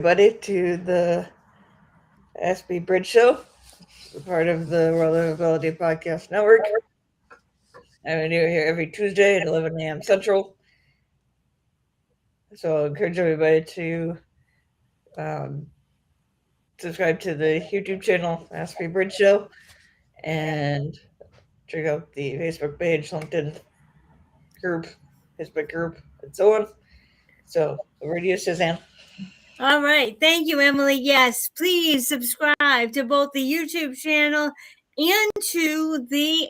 Everybody to the Aspie Bridge show, part of the World of Ability Podcast Network. I'm here every Tuesday at 11 a.m. Central. So I encourage everybody to subscribe to the YouTube channel, Aspie Bridge Show, and check out the Facebook page, LinkedIn group, Facebook group, and so on. So over to you, Suzanne. All right. Thank you, Emily. Yes, please subscribe to both the YouTube channel and to the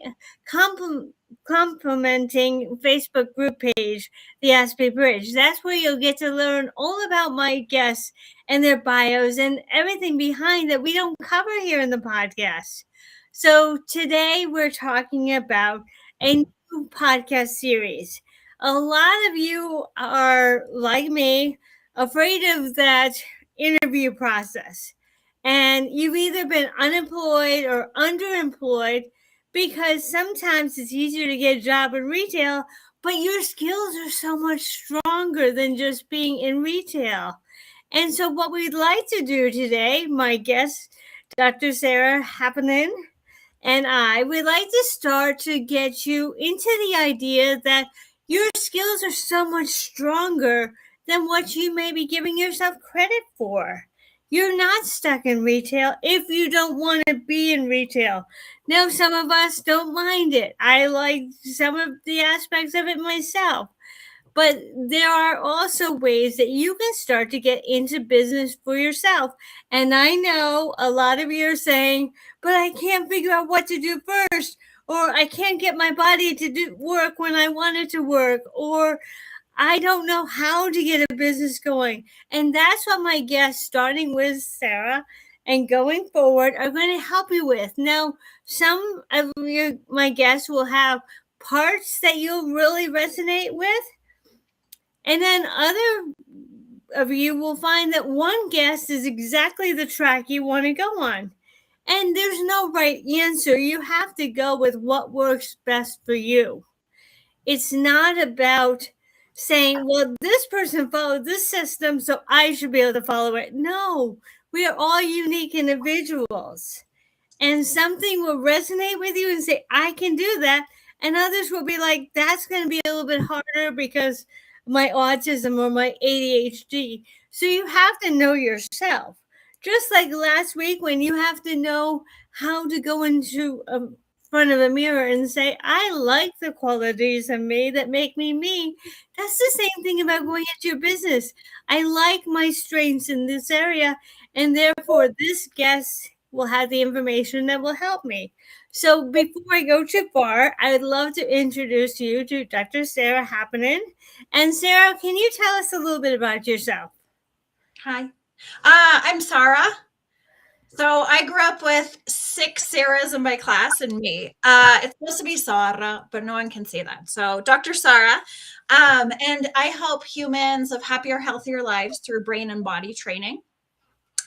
complementing Facebook group page, the Aspie Bridge. That's where you'll get to learn all about my guests and their bios and everything behind that we don't cover here in the podcast. So today we're talking about a new podcast series. A lot of you are like me, afraid of that interview process. And you've either been unemployed or underemployed because sometimes it's easier to get a job in retail, but your skills are so much stronger than just being in retail. And so what we'd like to do today, my guest, Dr. Sara Happenan, and I would like to start to get you into the idea that your skills are so much stronger than what you may be giving yourself credit for. You're not stuck in retail if you don't want to be in retail. Now, some of us don't mind it. I like some of the aspects of it myself. But there are also ways that you can start to get into business for yourself. And I know a lot of you are saying, but I can't figure out what to do first, or I can't get my body to do work when I want it to work, or I don't know how to get a business going. And that's what my guests, starting with Sara and going forward, are going to help you with. Now, some of my guests will have parts that you'll really resonate with. And then other of you will find that one guest is exactly the track you want to go on. And there's no right answer. You have to go with what works best for you. It's not about saying, well, this person followed this system, so I should be able to follow it. No, we are all unique individuals. And something will resonate with you and say, I can do that. And others will be like, that's going to be a little bit harder because my autism or my ADHD. So you have to know yourself. Just like last week when you have to know how to go into front of a mirror and say, I like the qualities of me that make me me. That's the same thing about going into your business. I like my strengths in this area, and therefore this guest will have the information that will help me. So before I go too far, I would love to introduce you to Dr. Sara Happenan. And Sara, can you tell us a little bit about yourself? Hi, I'm Sara. So I grew up with 6 Saras in my class and me. It's supposed to be Sara, but no one can say that. So Dr. Sara, and I help humans live happier, healthier lives through brain and body training.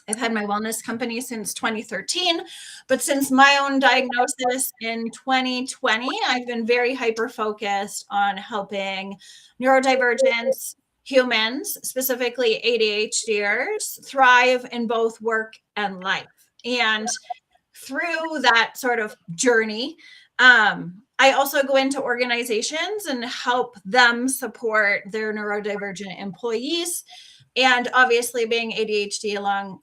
I've had my wellness company since 2013, but since my own diagnosis in 2020, I've been very hyper-focused on helping neurodivergent humans, specifically ADHDers, thrive in both work and life. And through that sort of journey, I also go into organizations and help them support their neurodivergent employees. And obviously being ADHD along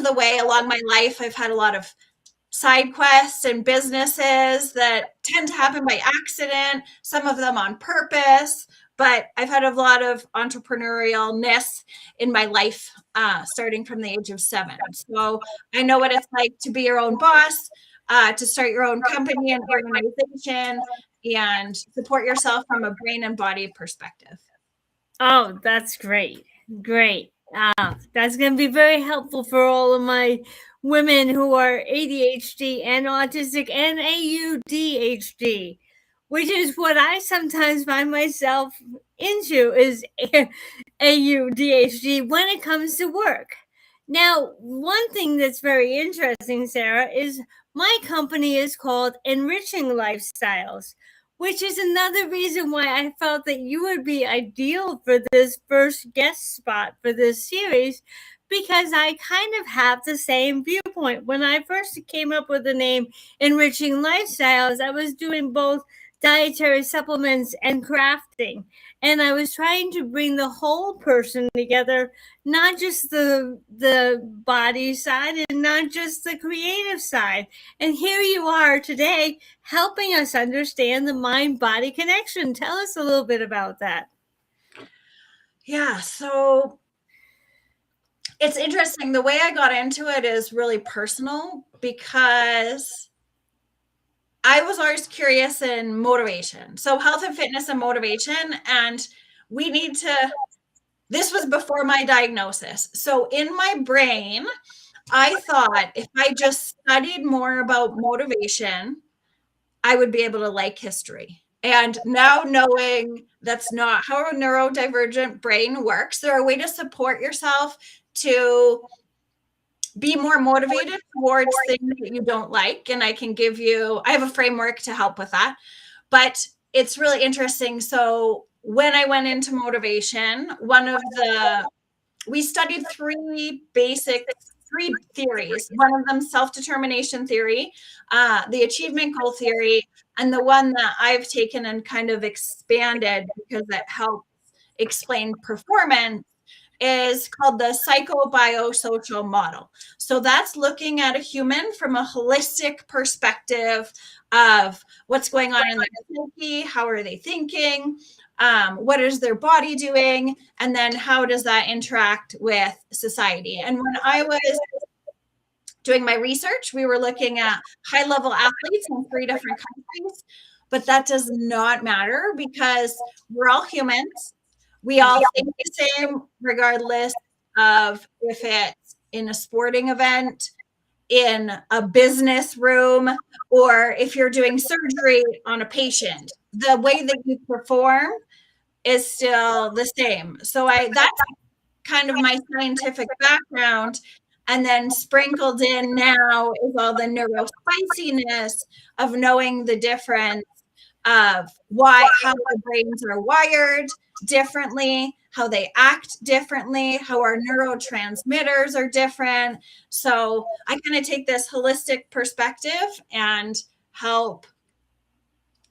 the way, along my life, I've had a lot of side quests and businesses that tend to happen by accident, some of them on purpose, but I've had a lot of entrepreneurialness in my life, starting from the age of 7. So I know what it's like to be your own boss, to start your own company and organization, and support yourself from a brain and body perspective. Oh, that's great. Great. That's going to be very helpful for all of my women who are ADHD and autistic and AuDHD, which is what I sometimes find myself into, is AuDHD when it comes to work. Now, one thing that's very interesting, Sara, is my company is called Enriching Lifestyles, which is another reason why I felt that you would be ideal for this first guest spot for this series, because I kind of have the same viewpoint. When I first came up with the name Enriching Lifestyles, I was doing both dietary supplements and crafting. And I was trying to bring the whole person together, not just the body side and not just the creative side. And here you are today helping us understand the mind-body connection. Tell us a little bit about that. Yeah, so it's interesting. The way I got into it is really personal because I was always curious in motivation. So health and fitness and motivation. And this was before my diagnosis. So in my brain, I thought if I just studied more about motivation, I would be able to like history. And now knowing that's not how a neurodivergent brain works, there are ways to support yourself to be more motivated towards things that you don't like. And I have a framework to help with that. But it's really interesting. So when I went into motivation, we studied three theories. One of them, self-determination theory, the achievement goal theory, and the one that I've taken and kind of expanded because it helps explain performance is called the psychobiosocial model. So that's looking at a human from a holistic perspective of what's going on in their psyche, how are they thinking, what is their body doing, and then how does that interact with society. And when I was doing my research, we were looking at high-level athletes in 3 different countries, but that does not matter because we're all humans. We all think the same, regardless of if it's in a sporting event, in a business room, or if you're doing surgery on a patient. The way that you perform is still the same. So that's kind of my scientific background. And then sprinkled in now is all the neurospiciness of knowing the difference of how our brains are wired differently, how they act differently, how our neurotransmitters are different. So I kind of take this holistic perspective and help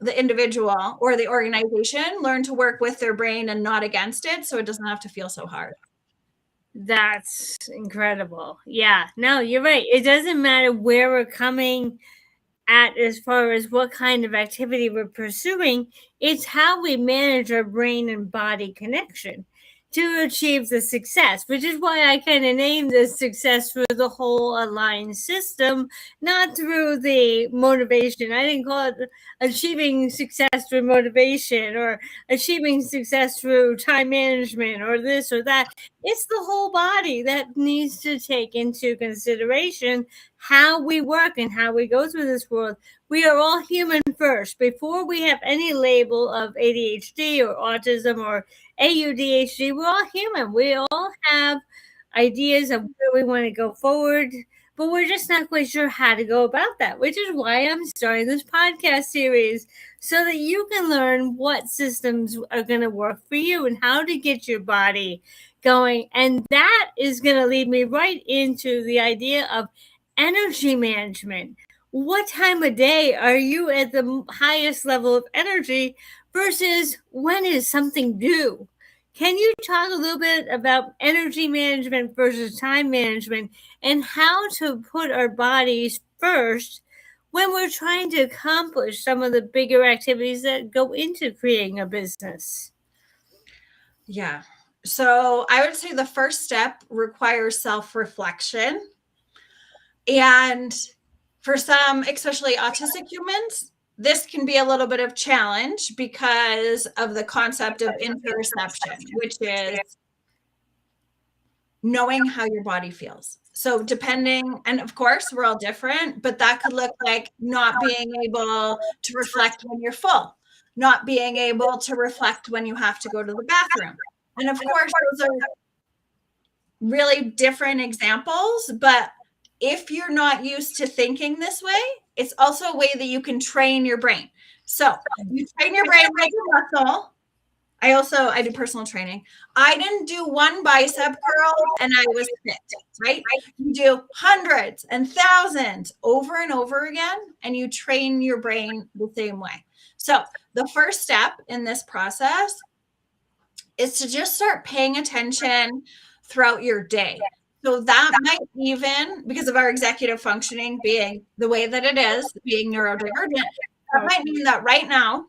the individual or the organization learn to work with their brain and not against it, so it doesn't have to feel so hard. That's incredible. Yeah, no, you're right. It doesn't matter where we're coming at as far as what kind of activity we're pursuing. It's how we manage our brain and body connection to achieve the success, which is why I kind of named this success through the whole aligned system, not through the motivation. I didn't call it achieving success through motivation or achieving success through time management or this or that. It's the whole body that needs to take into consideration how we work and how we go through this world. We are all human first. Before we have any label of ADHD or autism or AuDHD, we're all human. We all have ideas of where we want to go forward, but we're just not quite sure how to go about that, which is why I'm starting this podcast series so that you can learn what systems are going to work for you and how to get your body going. And that is going to lead me right into the idea of energy management. What time of day are you at the highest level of energy versus when is something due? Can you talk a little bit about energy management versus time management and how to put our bodies first when we're trying to accomplish some of the bigger activities that go into creating a business? Yeah. So I would say the first step requires self-reflection. And for some, especially autistic humans, this can be a little bit of challenge because of the concept of interoception, which is knowing how your body feels. So depending, and of course, we're all different, but that could look like not being able to reflect when you're full, not being able to reflect when you have to go to the bathroom. And of course, those are really different examples, but if you're not used to thinking this way, it's also a way that you can train your brain. So you train your brain like a muscle, I do personal training. I didn't do one bicep curl and I was fit, right? You do hundreds and thousands over and over again, and you train your brain the same way. So the first step in this process is to just start paying attention throughout your day. So that might even, because of our executive functioning being the way that it is, being neurodivergent, that might mean that right now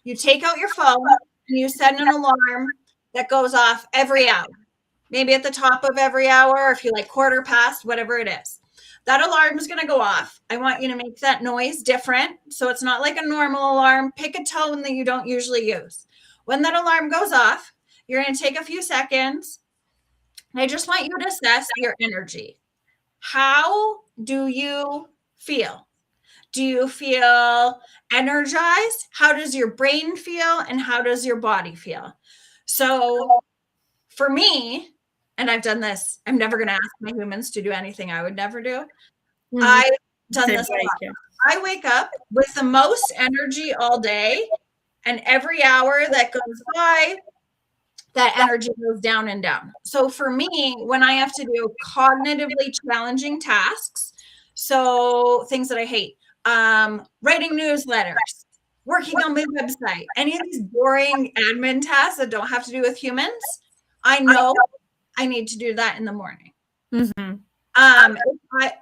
you take out your phone and you set an alarm that goes off every hour, maybe at the top of every hour, if you like quarter past, whatever it is. That alarm is going to go off. I want you to make that noise different. So it's not like a normal alarm. Pick a tone that you don't usually use. When that alarm goes off, you're going to take a few seconds. And I just want you to assess your energy. How do you feel? Do you feel energized? How does your brain feel? And how does your body feel? So for me, and I've done this, I'm never going to ask my humans to do anything I would never do. I've done this a lot. I wake up with the most energy all day, and every hour that goes by, that energy goes down and down. So for me, when I have to do cognitively challenging tasks, so things that I hate, writing newsletters, working on my website, any of these boring admin tasks that don't have to do with humans, I know I need to do that in the morning. Mm-hmm.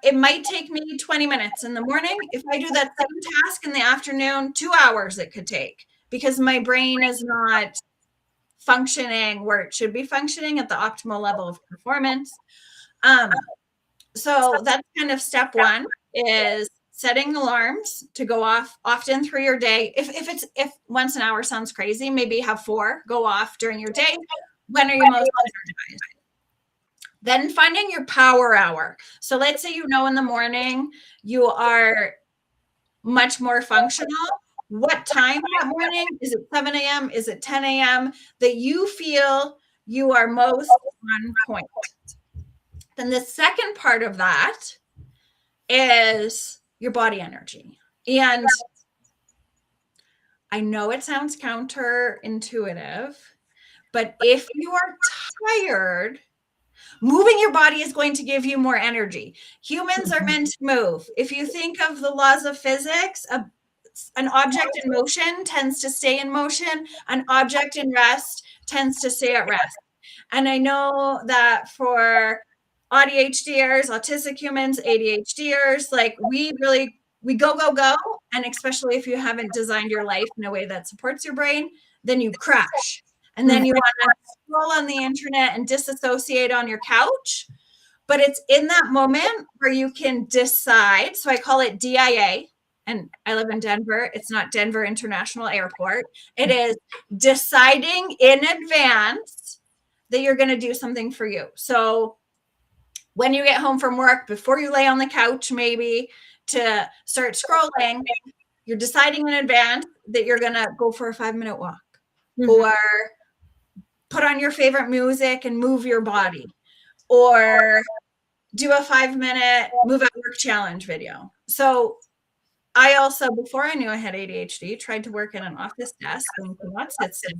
It might take me 20 minutes in the morning. If I do that same task in the afternoon, 2 hours it could take, because my brain is not functioning where it should be functioning at the optimal level of performance. So that's kind of step one, is setting alarms to go off often through your day. If once an hour sounds crazy, maybe have 4 go off during your day. When are you most energized? Then finding your power hour. So let's say, in the morning you are much more functional. What time that morning? Is it 7 a.m.? Is it 10 a.m. that you feel you are most on point? Then the second part of that is your body energy. And I know it sounds counterintuitive, but if you are tired, moving your body is going to give you more energy. Humans are meant to move. If you think of the laws of physics, an object in motion tends to stay in motion. An object in rest tends to stay at rest. And I know that for AuDHDers, autistic humans, ADHDers, like we go, go, go. And especially if you haven't designed your life in a way that supports your brain, then you crash. And then you want to scroll on the internet and disassociate on your couch. But it's in that moment where you can decide. So I call it DIA. And I live in Denver. It's not Denver International Airport. It is deciding in advance that you're going to do something for you. So when you get home from work, before you lay on the couch, maybe to start scrolling, you're deciding in advance that you're going to go for a 5-minute walk, or put on your favorite music and move your body, or do a 5-minute move at work challenge video. So I also, before I knew I had ADHD, tried to work in an office desk and could not sit still.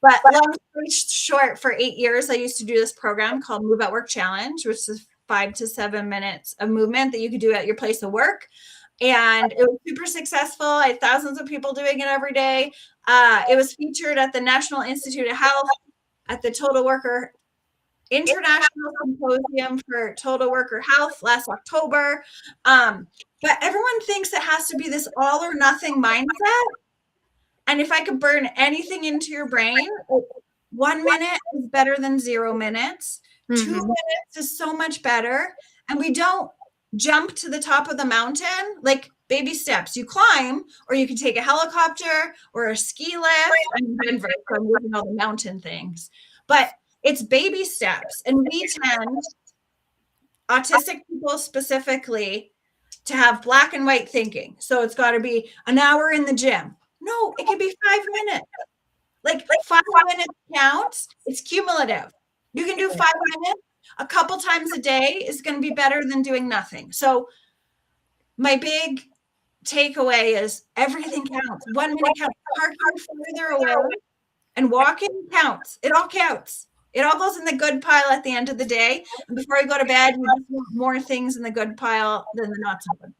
But long story short, for 8 years, I used to do this program called Move at Work Challenge, which is 5 to 7 minutes of movement that you could do at your place of work. And it was super successful. I had thousands of people doing it every day. It was featured at the National Institute of Health, at the Total Worker International Symposium for Total Worker Health last October. But everyone thinks it has to be this all or nothing mindset. And if I could burn anything into your brain, 1 minute is better than 0 minutes. 2 minutes is so much better. And we don't jump to the top of the mountain, like baby steps. You climb, or you can take a helicopter or a ski lift. I'm in Denver, so I'm doing all the mountain things. But it's baby steps. And we tend, autistic people specifically, to have black and white thinking. So it's got to be an hour in the gym. No, it can be 5 minutes. Like 5 minutes counts. It's cumulative. You can do 5 minutes a couple times a day is going to be better than doing nothing. So my big takeaway is everything counts. 1 minute counts. Park further away And walking counts. It all counts. It all goes in the good pile at the end of the day. And before you go to bed, you just want more things in the good pile than the not so good.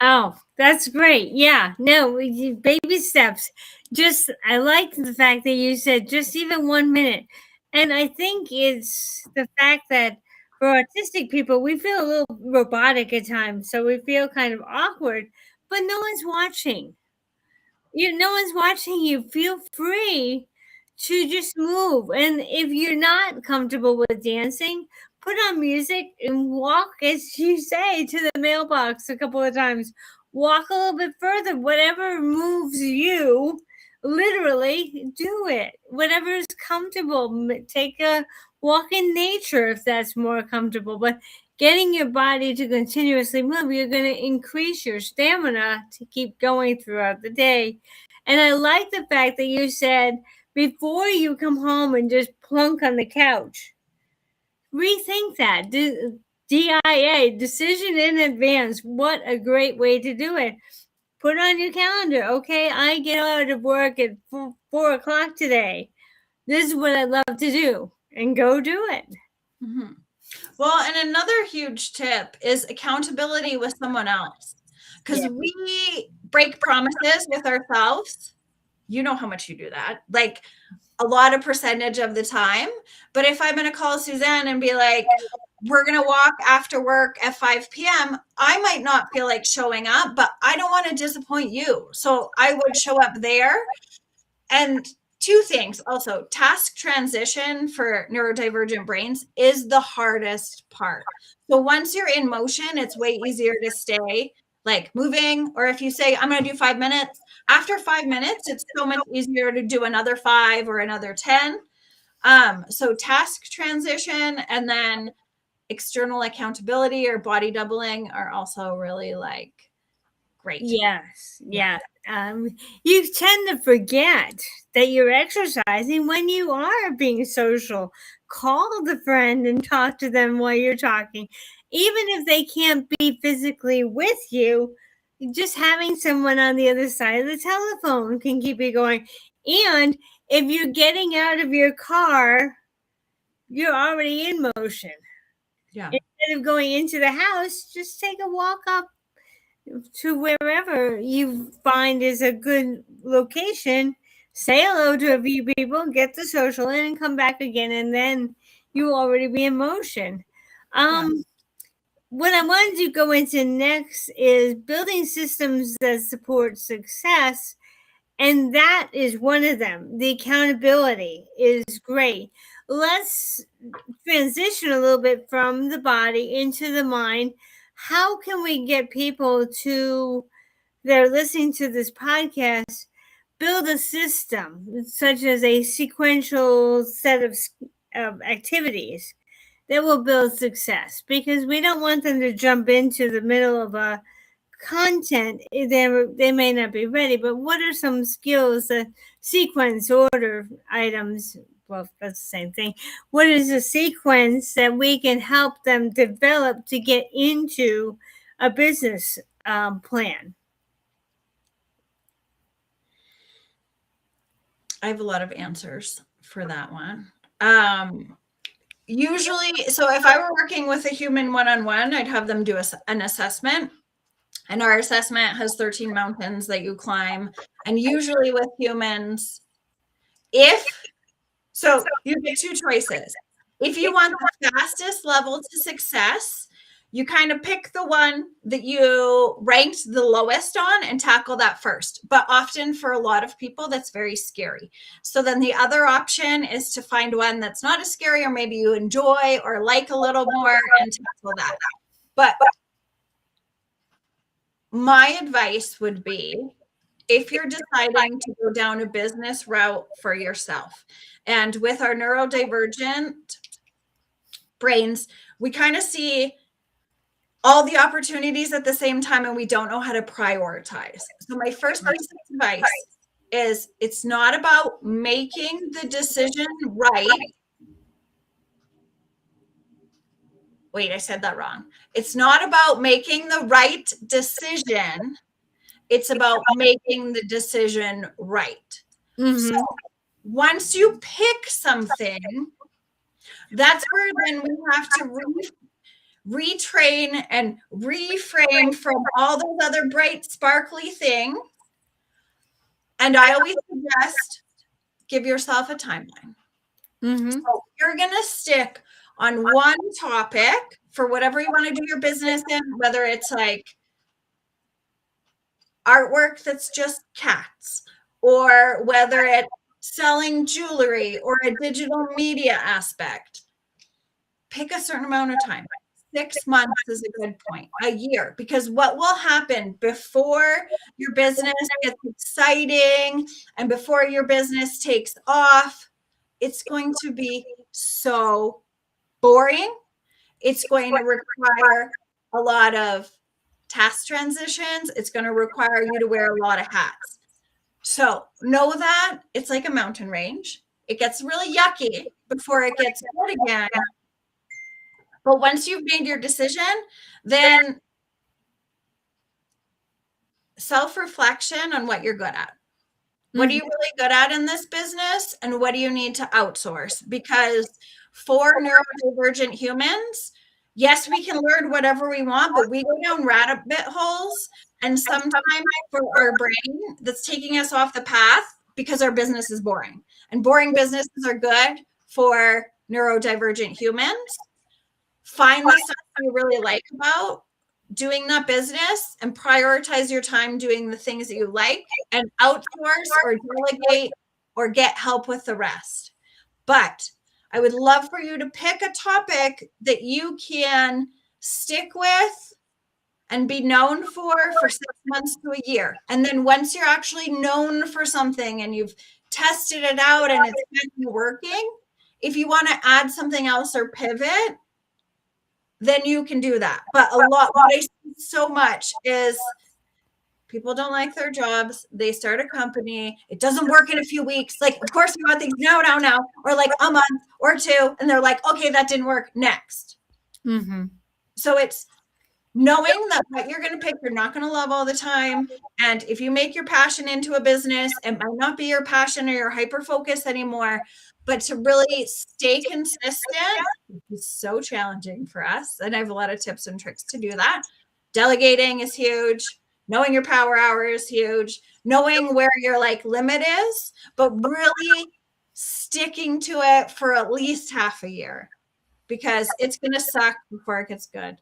Oh, that's great. Yeah, no, baby steps. Just, I like the fact that you said just even 1 minute. And I think it's the fact that for autistic people, we feel a little robotic at times. So we feel kind of awkward, but no one's watching. No one's watching you. Feel free to just move. And if you're not comfortable with dancing, put on music and walk, as you say, to the mailbox a couple of times. Walk a little bit further. Whatever moves you, literally do it. Whatever is comfortable. Take a walk in nature if that's more comfortable. But getting your body to continuously move, you're going to increase your stamina to keep going throughout the day. And I like the fact that you said before you come home and just plunk on the couch, rethink that. DIA, decision in advance. What a great way to do it. Put on your calendar. Okay, I get out of work at 4 o'clock today. This is what I love to do. And go do it. Mm-hmm. Well, and another huge tip is accountability with someone else. Because we break promises with ourselves. You know how much you do that. Like a lot of percentage of the time. But if I'm going to call Suzanne and be like, we're going to walk after work at 5 p.m., I might not feel like showing up, but I don't want to disappoint you. So I would show up there. And two things also, task transition for neurodivergent brains is the hardest part. So once you're in motion, it's way easier to stay like moving. Or if you say, I'm going to do 5 minutes, after 5 minutes, it's so much easier to do another 5 or another 10. So task transition and then external accountability or body doubling are also really like great. Yes. Yeah. You tend to forget that you're exercising when you are being social. Call the friend and talk to them while you're talking. Even if they can't be physically with you, just having someone on the other side of the telephone can keep you going. And if you're getting out of your car, you're already in motion. Yeah. Instead of going into the house, just take a walk up to wherever you find is a good location, say hello to a few people, get the social in and come back again, and then you already be in motion. What I wanted to go into next is building systems that support success, and that is one of them. The accountability is great. Let's transition a little bit from the body into the mind. How can we get people to, they're listening to this podcast, build a system such as a sequential set of activities that will build success? Because we don't want them to jump into the middle of a content. They may not be ready, but what are some skills, sequence, order items? Well, that's the same thing. What is a sequence that we can help them develop to get into a business plan? I have a lot of answers for that one. Usually, so if I were working with a human one-on-one, I'd have them do an assessment. And our assessment has 13 mountains that you climb. And usually with humans, so you get two choices. If you want the fastest level to success, you kind of pick the one that you ranked the lowest on and tackle that first. But often for a lot of people, that's very scary. So then the other option is to find one that's not as scary, or maybe you enjoy or like a little more, and tackle that. But my advice would be, if you're deciding to go down a business route for yourself, and with our neurodivergent brains, we kind of see all the opportunities at the same time, and we don't know how to prioritize. So my first piece of advice is, it's not about making the decision right. Wait, I said that wrong. It's not about making the right decision. It's about making the decision right. Mm-hmm. So once you pick something, that's where then we have to retrain and reframe from all those other bright, sparkly things. And I always suggest give yourself a timeline. So you're going to stick on one topic for whatever you want to do your business in, whether it's like artwork that's just cats, or whether it's selling jewelry or a digital media aspect. Pick a certain amount of time. 6 months is a good point, a year, because what will happen before your business gets exciting and before your business takes off, it's going to be so boring. It's going to require a lot of task transitions. It's going to require you to wear a lot of hats. So know that it's like a mountain range. It gets really yucky before it gets good again. But once you've made your decision, then self-reflection on what you're good at. What are you really good at in this business? And what do you need to outsource? Because for neurodivergent humans, yes, we can learn whatever we want, but we go down rabbit holes. And sometimes for our brain, that's taking us off the path because our business is boring. And boring businesses are good for neurodivergent humans. Find the stuff you really like about doing that business and prioritize your time doing the things that you like, and outsource or delegate or get help with the rest. But I would love for you to pick a topic that you can stick with and be known for 6 months to a year. And then once you're actually known for something and you've tested it out and it's been working, if you want to add something else or pivot, then you can do that. But what I see so much is people don't like their jobs. They start a company. It doesn't work in a few weeks. Like, of course we want things now, or like a month or two. And they're like, okay, that didn't work, next. So it's knowing that what you're going to pick, you're not going to love all the time. And if you make your passion into a business, it might not be your passion or your hyper focus anymore. But to really stay consistent is so challenging for us. And I have a lot of tips and tricks to do that. Delegating is huge. Knowing your power hour is huge. Knowing where your like limit is, but really sticking to it for at least half a year, because it's going to suck before it gets good.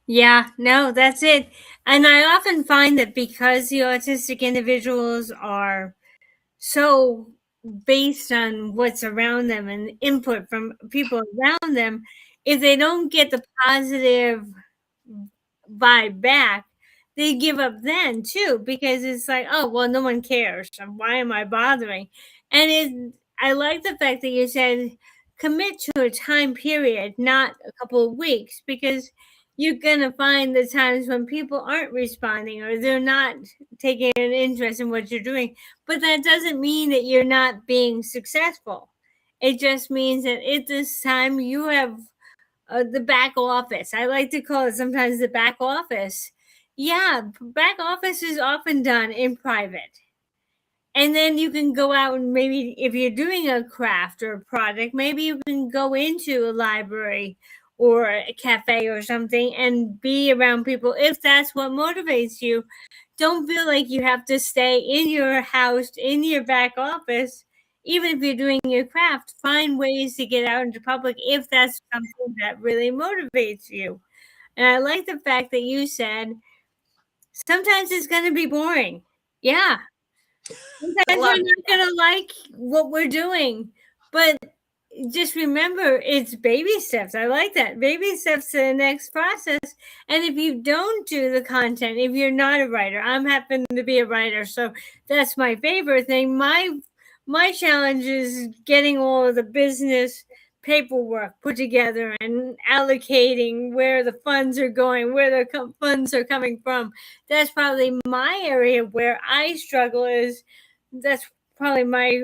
Yeah, no, that's it. And I often find that because the autistic individuals are so based on what's around them and input from people around them, if they don't get the positive vibe back, they give up then too, because it's like, oh, well, no one cares. So why am I bothering? And I like the fact that you said commit to a time period, not a couple of weeks, because you're going to find the times when people aren't responding or they're not taking an interest in what you're doing. But that doesn't mean that you're not being successful. It just means that at this time you have the back office. I like to call it sometimes the back office. Yeah, back office is often done in private. And then you can go out and maybe if you're doing a craft or a project, maybe you can go into a library or a cafe or something and be around people if that's what motivates you. Don't feel like you have to stay in your house, in your back office. Even if you're doing your craft, find ways to get out into public if that's something that really motivates you. And I like the fact that you said, sometimes it's going to be boring. Yeah. Sometimes we're not going to like what we're doing. But just remember, it's baby steps. I like that. Baby steps to the next process. And if you don't do the content, if you're not a writer, I'm happen to be a writer, so that's my favorite thing. My challenge is getting all of the business paperwork put together and allocating where the funds are going, where the funds are coming from. That's probably my area where I struggle. That's probably my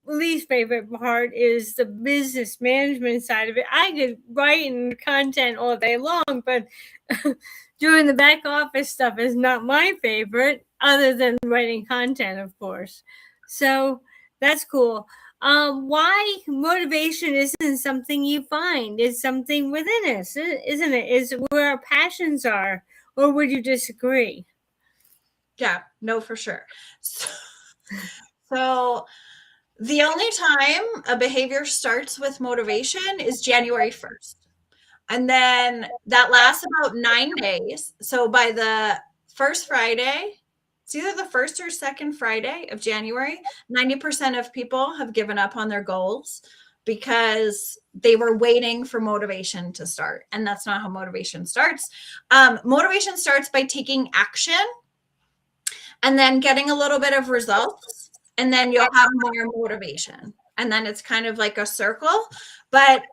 least favorite part is the business management side of it. I could write and content all day long, but doing the back office stuff is not my favorite, other than writing content, of course. So That's cool. Why motivation isn't something you find? It's something within us, isn't it? Is where our passions are, or would you disagree? Yeah, no, for sure. So the only time a behavior starts with motivation is January 1st. And then that lasts about 9 days. So by the first Friday, it's either the first or second Friday of January, 90% of people have given up on their goals because they were waiting for motivation to start. And that's not how motivation starts. Motivation starts by taking action and then getting a little bit of results, and then you'll have more motivation. And then it's kind of like a circle. But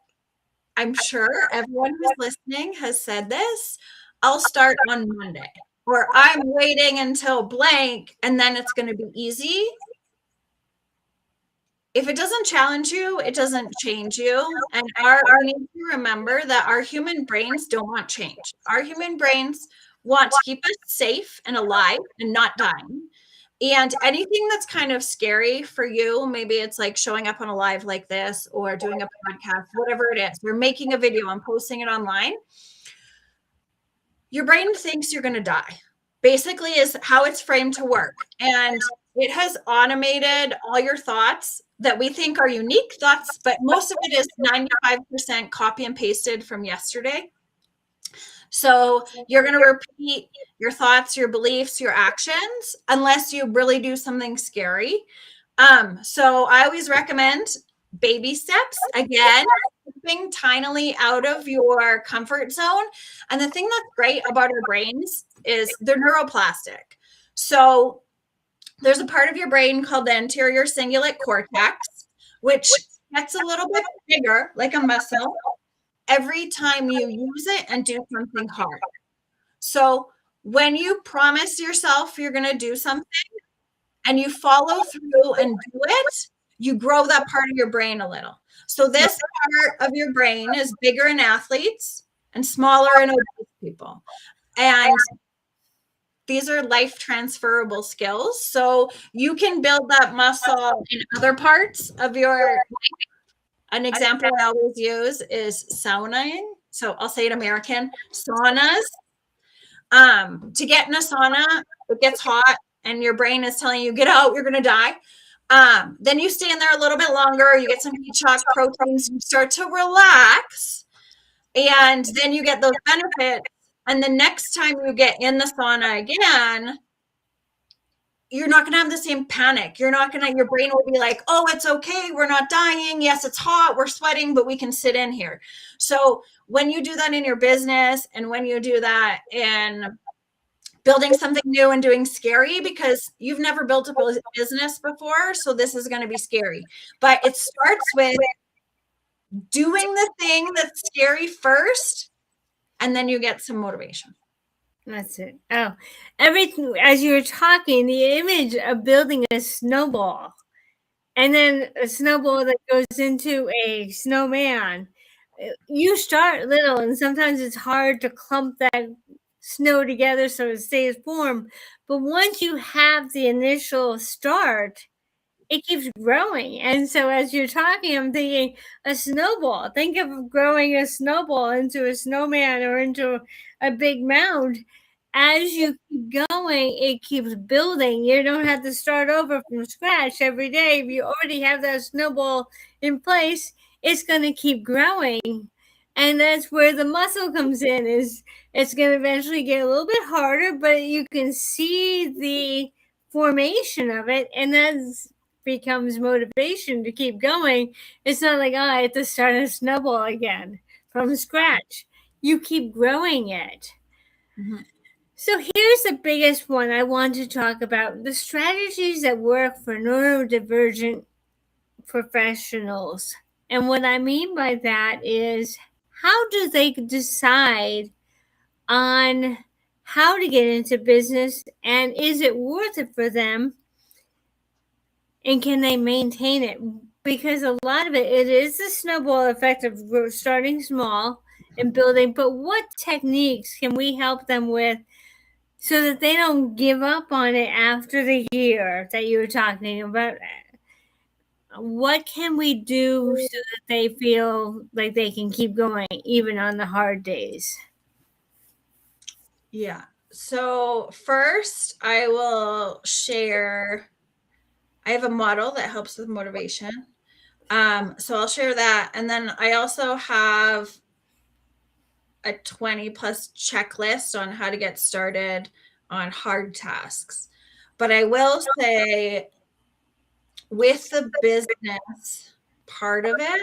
I'm sure everyone who's listening has said this. I'll start on Monday, or I'm waiting until blank, and then it's going to be easy. If it doesn't challenge you, it doesn't change you. And we need to remember that our human brains don't want change. Our human brains want to keep us safe and alive and not dying. And anything that's kind of scary for you, maybe it's like showing up on a live like this, or doing a podcast, whatever it is, or making a video and posting it online, your brain thinks you're going to die, basically, is how it's framed to work. And it has automated all your thoughts that we think are unique thoughts, but most of it is 95% copy and pasted from yesterday. So you're going to repeat your thoughts, your beliefs, your actions, unless you really do something scary. So I always recommend baby steps. Again, stepping tinily out of your comfort zone. And the thing that's great about our brains is they're neuroplastic. So there's a part of your brain called the anterior cingulate cortex, which gets a little bit bigger, like a muscle, every time you use it and do something hard. So when you promise yourself you're going to do something and you follow through and do it, you grow that part of your brain a little. So this part of your brain is bigger in athletes and smaller in obese people. And these are life transferable skills. So you can build that muscle in other parts of your life. An example I always use is saunaing. So I'll say it American, saunas. To get in a sauna, it gets hot and your brain is telling you, get out, you're going to die. Then you stay in there a little bit longer. You get some heat shock proteins. You start to relax. And then you get those benefits. And the next time you get in the sauna again, you're not going to have the same panic. Your brain will be like, oh, it's okay. We're not dying. Yes, it's hot. We're sweating, but we can sit in here. So when you do that in your business, and when you do that in building something new and doing scary, because you've never built a business before, so this is going to be scary. But it starts with doing the thing that's scary first, and then you get some motivation. That's it. Oh, everything, as you were talking, the image of building a snowball and then a snowball that goes into a snowman. You start little, and sometimes it's hard to clump that snow together so it stays warm. But once you have the initial start, it keeps growing. And so as you're talking, I'm thinking a snowball. Think of growing a snowball into a snowman or into a big mound. As you keep going, it keeps building. You don't have to start over from scratch every day. If you already have that snowball in place, it's going to keep growing. And that's where the muscle comes in. Is it's going to eventually get a little bit harder, but you can see the formation of it, and that's becomes motivation to keep going. It's not like, oh, I have to start a snowball again from scratch. You keep growing it. Mm-hmm. So here's the biggest one I want to talk about: the strategies that work for neurodivergent professionals. And what I mean by that is, how do they decide on how to get into business, and is it worth it for them? And can they maintain it? Because a lot of it is the snowball effect of starting small and building. But what techniques can we help them with so that they don't give up on it after the year that you were talking about? what can we do so that they feel like they can keep going even on the hard days? Yeah. So first, I will share. I have a model that helps with motivation. So I'll share that, and then I also have a 20 plus checklist on how to get started on hard tasks. But I will say, with the business part of it,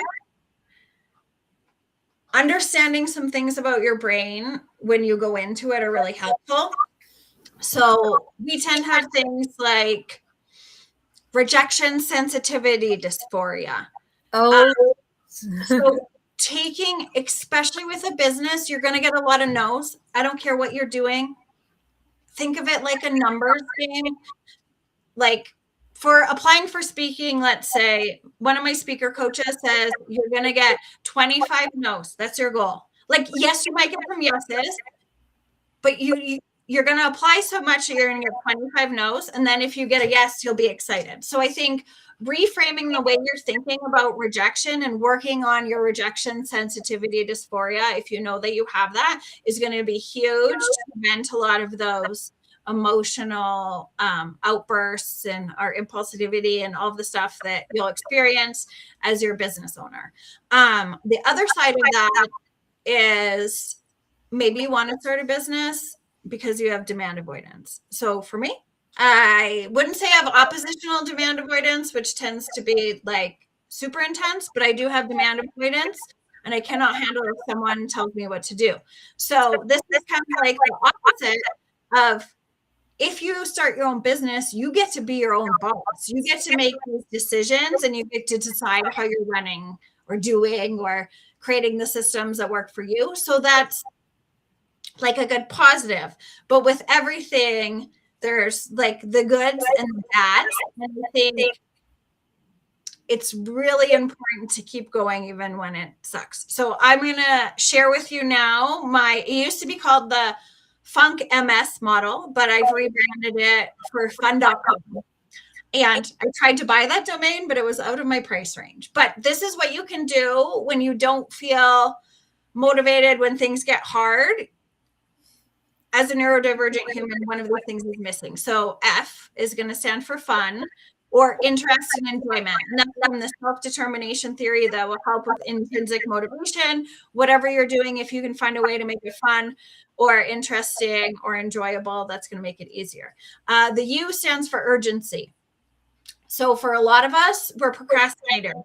understanding some things about your brain when you go into it are really helpful. So we tend to have things like rejection sensitivity dysphoria. Oh, So taking, especially with a business, you're going to get a lot of no's. I don't care what you're doing. Think of it like a numbers game. Like for applying for speaking, let's say one of my speaker coaches says you're going to get 25 no's. That's your goal. Like, yes, you might get some yeses, but you're going to apply so much that you're going to get 25 no's. And then if you get a yes, you'll be excited. So I think reframing the way you're thinking about rejection and working on your rejection sensitivity dysphoria, if you know that you have that, is going to be huge to prevent a lot of those emotional outbursts and our impulsivity and all of the stuff that you'll experience as your business owner. The other side of that is maybe you want to start a business because you have demand avoidance. So for me, I wouldn't say I have oppositional demand avoidance, which tends to be like super intense, but I do have demand avoidance, and I cannot handle if someone tells me what to do. So this is kind of like the opposite of, if you start your own business, you get to be your own boss. You get to make these decisions, and you get to decide how you're running or doing or creating the systems that work for you. So that's like a good positive. But with everything, there's like the goods and the bads. And I think it's really important to keep going even when it sucks. So I'm going to share with you now it used to be called the Funk MS model, but I've rebranded it for fun.com. And I tried to buy that domain, but it was out of my price range. But this is what you can do when you don't feel motivated, when things get hard. As a neurodivergent human, one of those things is missing. So F is going to stand for fun or interest and enjoyment. And that's from the self-determination theory that will help with intrinsic motivation. Whatever you're doing, if you can find a way to make it fun or interesting or enjoyable, that's going to make it easier. The U stands for urgency. So for a lot of us, we're procrastinators,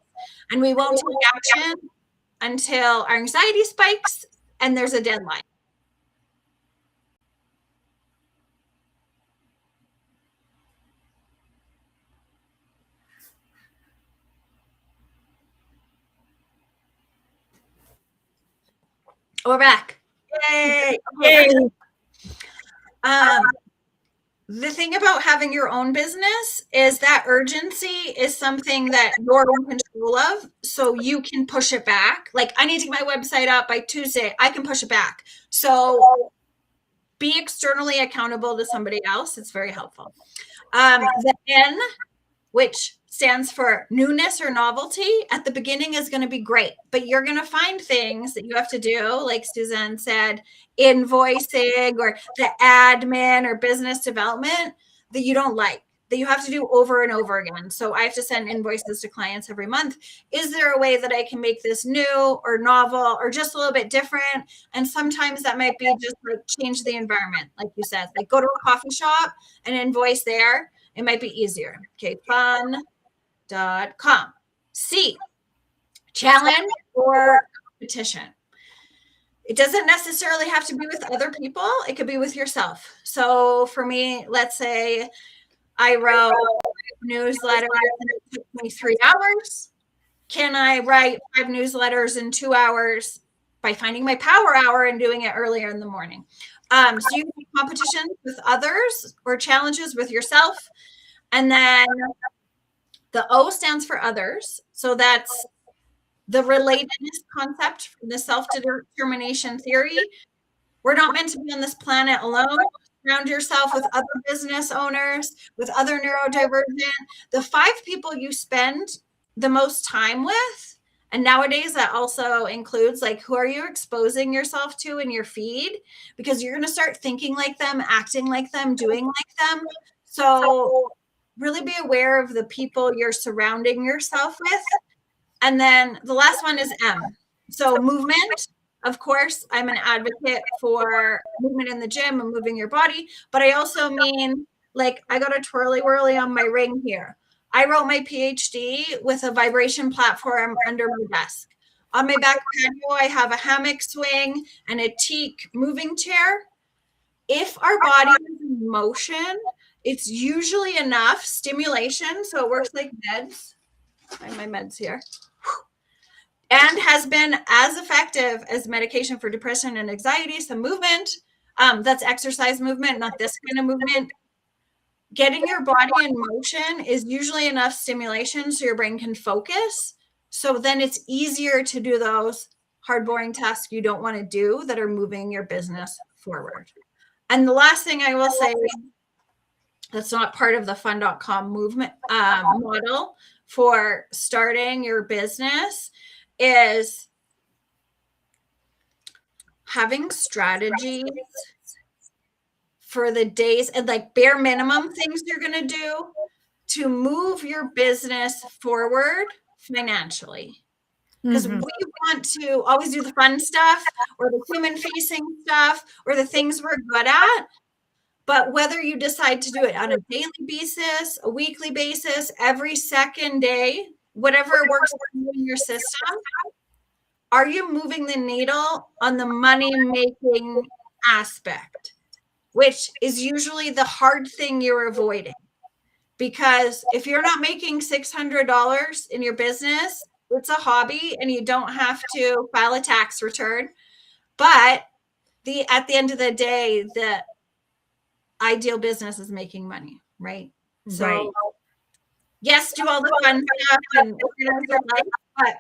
and we won't take action until our anxiety spikes and there's a deadline. We're back. Yay! Yay. The thing about having your own business is that urgency is something that you're in control of, so you can push it back. Like, I need to get my website up by Tuesday. I can push it back. So be externally accountable to somebody else. It's very helpful. The N, which stands for newness or novelty, at the beginning is going to be great, but you're going to find things that you have to do, like Suzanne said, invoicing or the admin or business development, that you don't like, that you have to do over and over again. So I have to send invoices to clients every month. Is there a way that I can make this new or novel or just a little bit different? And sometimes that might be just like change the environment, like you said, like go to a coffee shop and invoice there. It might be easier. Okay, fun.com. C, challenge or competition. It doesn't necessarily have to be with other people. It could be with yourself. So for me, let's say I wrote newsletters and it took me 3 hours. Can I write 5 newsletters in 2 hours by finding my power hour and doing it earlier in the morning? So you can do competitions with others or challenges with yourself. And then the O stands for others. So that's the relatedness concept from the self-determination theory. We're not meant to be on this planet alone. Surround yourself with other business owners, with other neurodivergent. The 5 people you spend the most time with. And nowadays that also includes like, who are you exposing yourself to in your feed? Because you're going to start thinking like them, acting like them, doing like them. So really be aware of the people you're surrounding yourself with. And then the last one is M. So movement. Of course, I'm an advocate for movement in the gym and moving your body, but I also mean, like, I got a twirly whirly on my ring here. I wrote my PhD with a vibration platform under my desk. On my back patio, I have a hammock swing and a teak moving chair. If our body is in motion, it's usually enough stimulation. So it works like meds. Find my meds here. And has been as effective as medication for depression and anxiety. Some movement, that's exercise movement, not this kind of movement. Getting your body in motion is usually enough stimulation so your brain can focus. So then it's easier to do those hard, boring tasks you don't want to do that are moving your business forward. And the last thing I will say, that's not part of the fun.com movement model for starting your business, is having strategies for the days and like bare minimum things you're going to do to move your business forward financially. Because we want to always do the fun stuff or the human facing stuff or the things we're good at. But whether you decide to do it on a daily basis, a weekly basis, every second day, whatever works for you in your system, are you moving the needle on the money making aspect, which is usually the hard thing you're avoiding? Because if you're not making $600 in your business, it's a hobby and you don't have to file a tax return. But at the end of the day, the ideal business is making money, right? So yes, do all the fun stuff and organize your life, but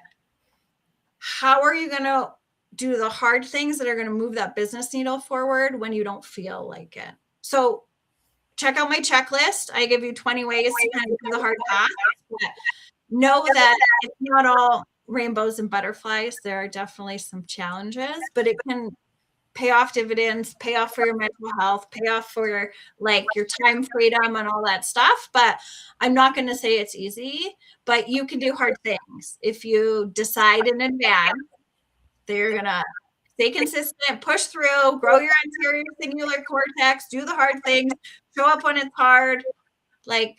how are you going to do the hard things that are going to move that business needle forward when you don't feel like it? So check out my checklist. I give you 20 ways to kind of do the hard tasks. But know that it's not all rainbows and butterflies. There are definitely some challenges, but it can pay off dividends, pay off for your mental health, pay off for your time freedom and all that stuff. But I'm not going to say it's easy, but you can do hard things. If you decide in advance that you're going to stay consistent, push through, grow your anterior cingulate cortex, do the hard things, show up when it's hard. Like,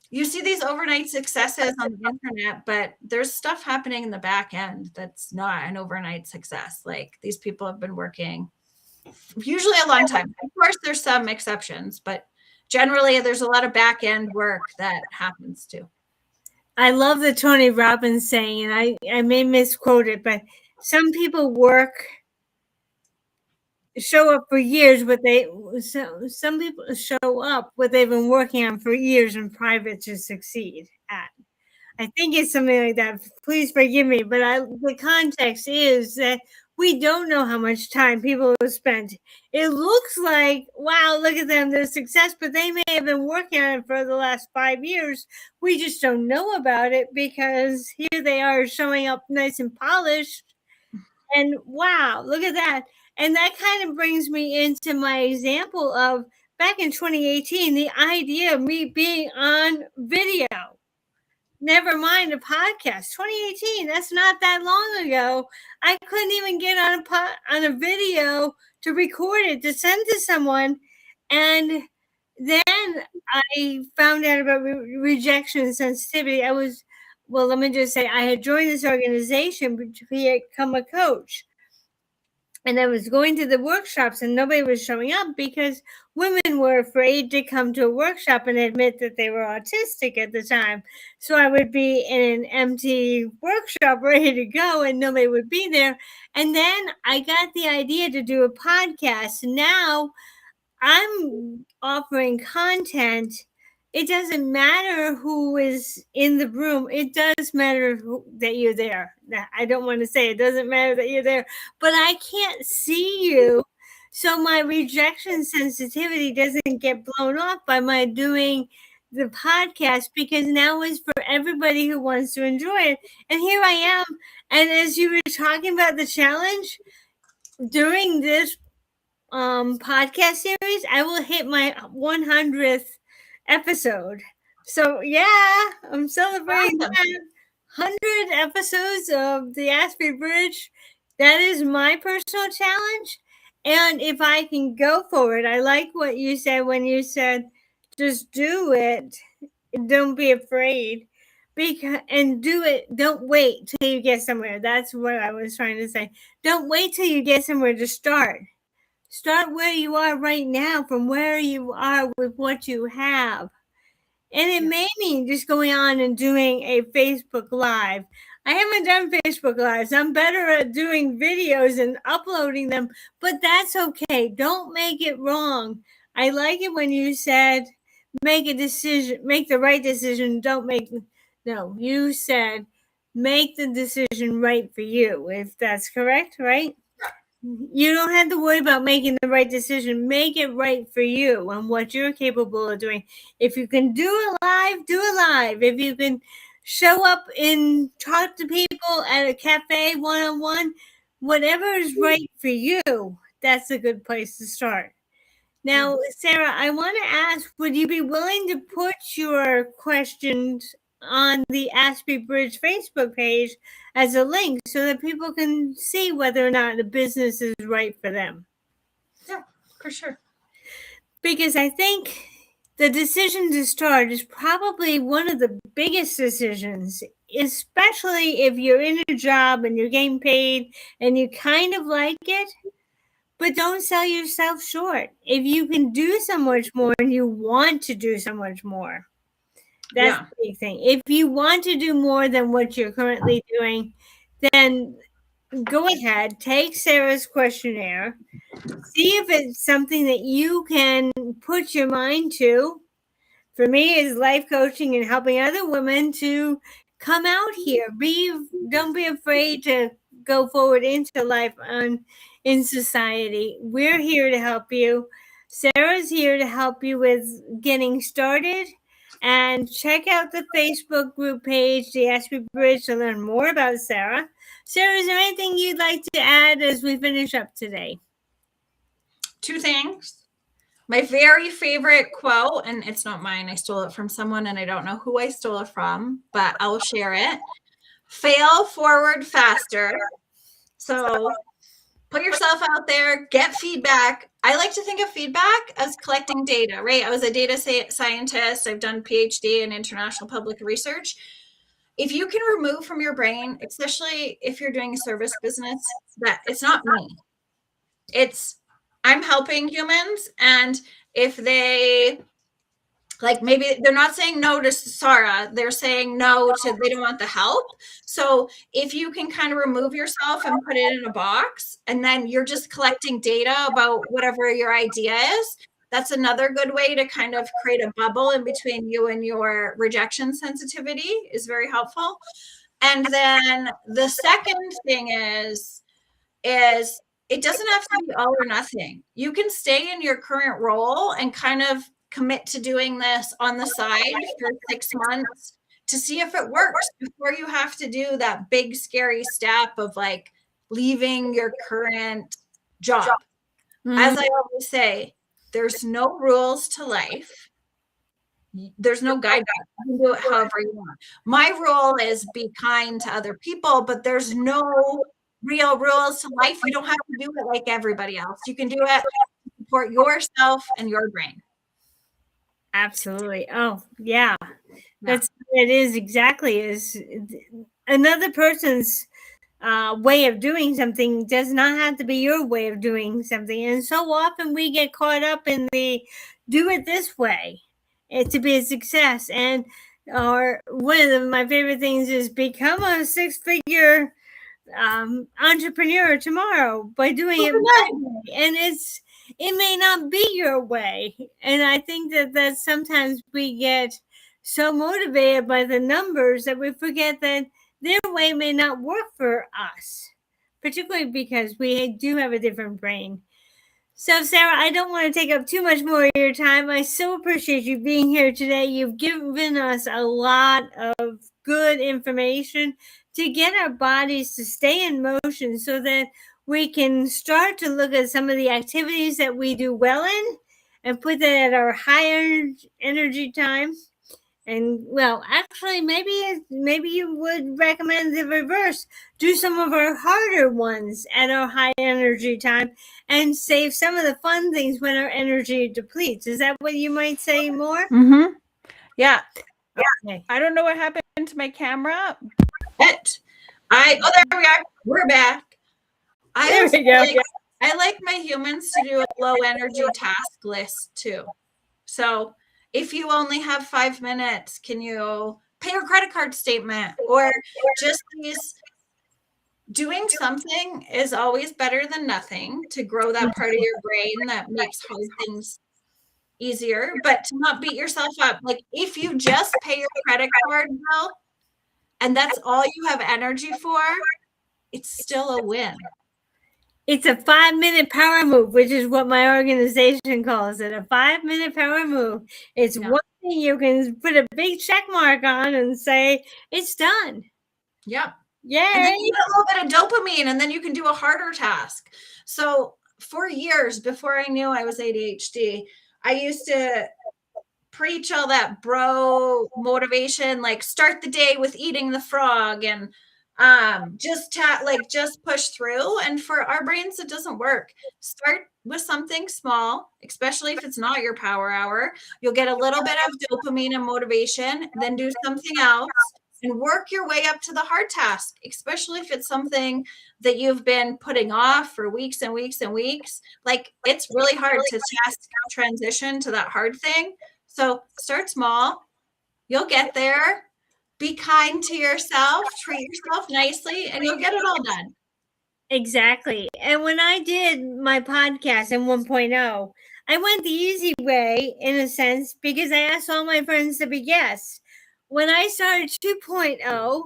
you see these overnight successes on the internet, but there's stuff happening in the back end that's not an overnight success. Like, these people have been working usually a long time. Of course, there's some exceptions, but generally there's a lot of back end work that happens too. I love the Tony Robbins saying, and I may misquote it, but some people show up for years, but some people show up what they've been working on for years in private to succeed at. I think it's something like that. Please forgive me, but the context is that we don't know how much time people have spent. It looks like, wow, look at them, their success, but they may have been working on it for the last 5 years. We just don't know about it because here they are showing up nice and polished. And wow, look at that. And that kind of brings me into my example of back in 2018, the idea of me being on video. Never mind a podcast. 2018, that's not that long ago. I couldn't even get on a video to record it, to send to someone. And then I found out about rejection and sensitivity. let me just say, I had joined this organization to become a coach. And I was going to the workshops and nobody was showing up because women were afraid to come to a workshop and admit that they were autistic at the time. So I would be in an empty workshop ready to go and nobody would be there. And then I got the idea to do a podcast. Now I'm offering content. It doesn't matter who is in the room. It does matter that you're there. I don't want to say it doesn't matter that you're there, but I can't see you. So my rejection sensitivity doesn't get blown off by my doing the podcast because now it's for everybody who wants to enjoy it. And here I am. And as you were talking about the challenge during this podcast series, I will hit my 100th episode. So yeah, I'm celebrating Awesome. that. 100 episodes of the Aspie Bridge. That is my personal challenge. And if I can go for it, I like what you said when you said, just do it. Don't be afraid. And do it. Don't wait till you get somewhere. That's what I was trying to say. Don't wait till you get somewhere to start. Start where you are right now, from where you are with what you have. And it may mean just going on and doing a Facebook Live. I haven't done Facebook Lives. I'm better at doing videos and uploading them, but that's okay. Don't make it wrong. I like it when you said, make a decision, make the right decision. You said, make the decision right for you, if that's correct, right? You don't have to worry about making the right decision. Make it right for you and what you're capable of doing. If you can do it live, do it live. If you can show up and talk to people at a cafe one-on-one, whatever is right for you, that's a good place to start. Now, Sara, I want to ask, would you be willing to put your questions on the Aspie Bridge Facebook page as a link so that people can see whether or not the business is right for them? Yeah, for sure. Because I think the decision to start is probably one of the biggest decisions, especially if you're in a job and you're getting paid and you kind of like it. But don't sell yourself short. If you can do so much more and you want to do so much more, that's the big thing. If you want to do more than what you're currently doing, then go ahead, take Sara's questionnaire, see if it's something that you can put your mind to. For me, it's life coaching and helping other women to come out here. Don't be afraid to go forward into life in society. We're here to help you. Sara's here to help you with getting started. And check out the Facebook group page, the Aspie Bridge, to learn more about Sara. Sara, is there anything you'd like to add as we finish up today? 2 things. My very favorite quote, and it's not mine, I stole it from someone and I don't know who I stole it from, but I'll share it. Fail forward faster. So put yourself out there, get feedback. I like to think of feedback as collecting data, right? I was a data scientist. I've done PhD in international public research. If you can remove from your brain, especially if you're doing a service business, that it's not me. It's I'm helping humans, and if they maybe they're not saying no to Sara, they're saying no to they don't want the help. So if you can kind of remove yourself and put it in a box, and then you're just collecting data about whatever your idea is, that's another good way to kind of create a bubble in between you and your rejection sensitivity is very helpful. And then the second thing is it doesn't have to be all or nothing. You can stay in your current role and kind of commit to doing this on the side for 6 months to see if it works before you have to do that big, scary step of leaving your current job. Mm-hmm. As I always say, there's no rules to life. There's no guidelines. You can do it however you want. My rule is be kind to other people, but there's no real rules to life. You don't have to do it like everybody else. You can do it to support yourself and your brain. Absolutely. Oh, yeah. That's it is exactly is another person's way of doing something does not have to be your way of doing something. And so often we get caught up in the do it this way to be a success. And one of my favorite things is become a 6-figure entrepreneur tomorrow by doing it my way. And it may not be your way. And I think that sometimes we get so motivated by the numbers that we forget that their way may not work for us, particularly because we do have a different brain. So, Sarah, I don't want to take up too much more of your time. I so appreciate you being here today. You've given us a lot of good information to get our bodies to stay in motion so that we can start to look at some of the activities that we do well in and put that at our higher energy time. And well, actually, maybe you would recommend the reverse. Do some of our harder ones at our high energy time and save some of the fun things when our energy depletes. Is that what you might say more? Mm-hmm. Yeah. Okay. I don't know what happened to my camera. But there we are. We're back. There we go. I like my humans to do a low energy task list too. So if you only have 5 minutes, can you pay your credit card statement or just doing something is always better than nothing to grow that part of your brain that makes hard things easier, but to not beat yourself up. Like if you just pay your credit card bill and that's all you have energy for, it's still a win. It's a 5-minute power move, which is what my organization calls it, a 5-minute power move. It's one thing you can put a big check mark on and say, it's done. Yep. Yay. And then you get a little bit of dopamine and then you can do a harder task. So for years before I knew I was ADHD, I used to preach all that bro motivation, like start the day with eating the frog and just push through. And for our brains, it doesn't work. Start with something small, especially if it's not your power hour. You'll get a little bit of dopamine and motivation, then do something else and work your way up to the hard task, especially if it's something that you've been putting off for weeks and weeks and weeks. Like it's really hard to transition to that hard thing. So start small. You'll get there. Be kind to yourself, treat yourself nicely, and you'll get it all done. Exactly. And when I did my podcast in 1.0, I went the easy way in a sense because I asked all my friends to be guests. When I started 2.0,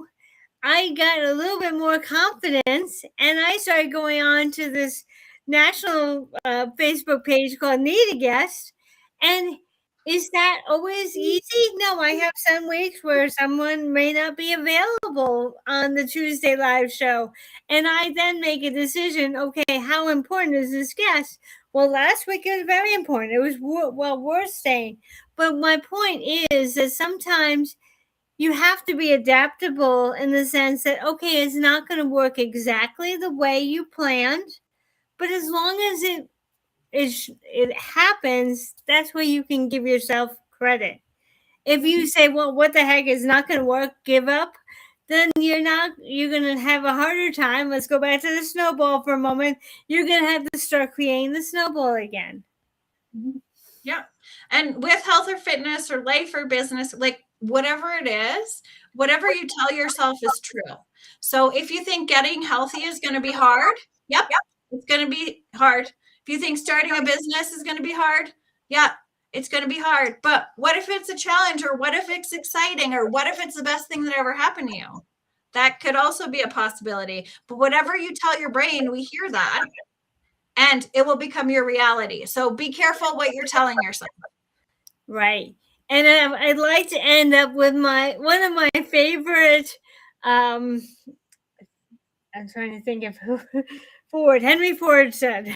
I got a little bit more confidence and I started going on to this national Facebook page called Need a Guest. And is that always easy? No, I have some weeks where someone may not be available on the Tuesday live show. And I then make a decision, okay, how important is this guest? Well, last week it was very important. It was worth staying. But my point is that sometimes you have to be adaptable in the sense that, okay, it's not going to work exactly the way you planned, but as long as it happens, that's where you can give yourself credit. If you say, well, what the heck is not going to work, give up, then you're going to have a harder time. Let's go back to the snowball for a moment. You're going to have to start creating the snowball again. Yeah. And with health or fitness or life or business, like whatever it is, whatever you tell yourself is true. So if you think getting healthy is going to be hard, yep, it's going to be hard. If you think starting a business is going to be hard, yeah, it's going to be hard. But what if it's a challenge, or what if it's exciting, or what if it's the best thing that ever happened to you? That could also be a possibility. But whatever you tell your brain, we hear that, and it will become your reality. So be careful what you're telling yourself. Right. And I'd like to end up with one of my favorite, I'm trying to think of who Henry Ford said,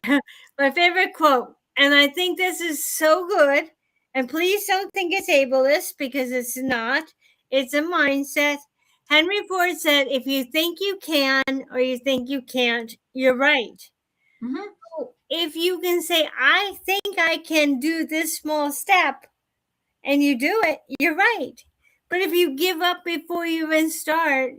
my favorite quote. And I think this is so good. And please don't think it's ableist, because it's not. It's a mindset. Henry Ford said, if you think you can or you think you can't, you're right. Mm-hmm. So if you can say, I think I can do this small step, and you do it, you're right. But if you give up before you even start,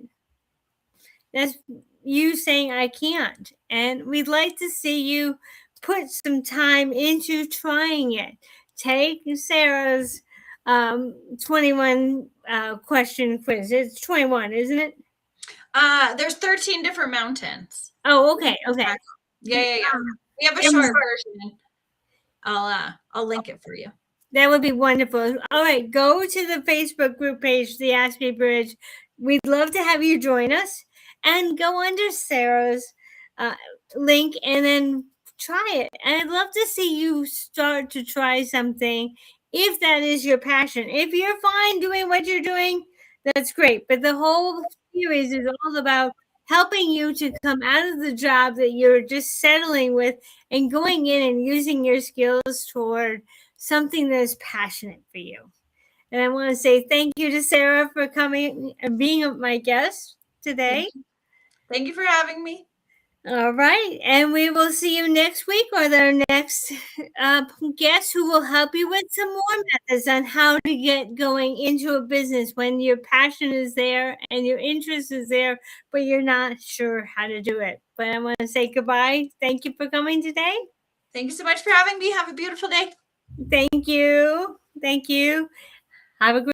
that's you saying I can't. And we'd like to see you put some time into trying it. Take Sarah's 21 question quiz. It's 21, isn't it? There's 13 different mountains. Oh, okay. Yeah. We have a short version. I'll link it for you. That would be wonderful. All right, go to the Facebook group page, the Aspie Bridge. We'd love to have you join us, and go under Sarah's link and then try it. And I'd love to see you start to try something if that is your passion. If you're fine doing what you're doing, that's great. But the whole series is all about helping you to come out of the job that you're just settling with and going in and using your skills toward something that is passionate for you. And I want to say thank you to Sara for coming and being my guest today. Thank you for having me. All right. And we will see you next week with our next guest who will help you with some more methods on how to get going into a business when your passion is there and your interest is there, but you're not sure how to do it. But I want to say goodbye. Thank you for coming today. Thank you so much for having me. Have a beautiful day. Thank you. Thank you. Have a great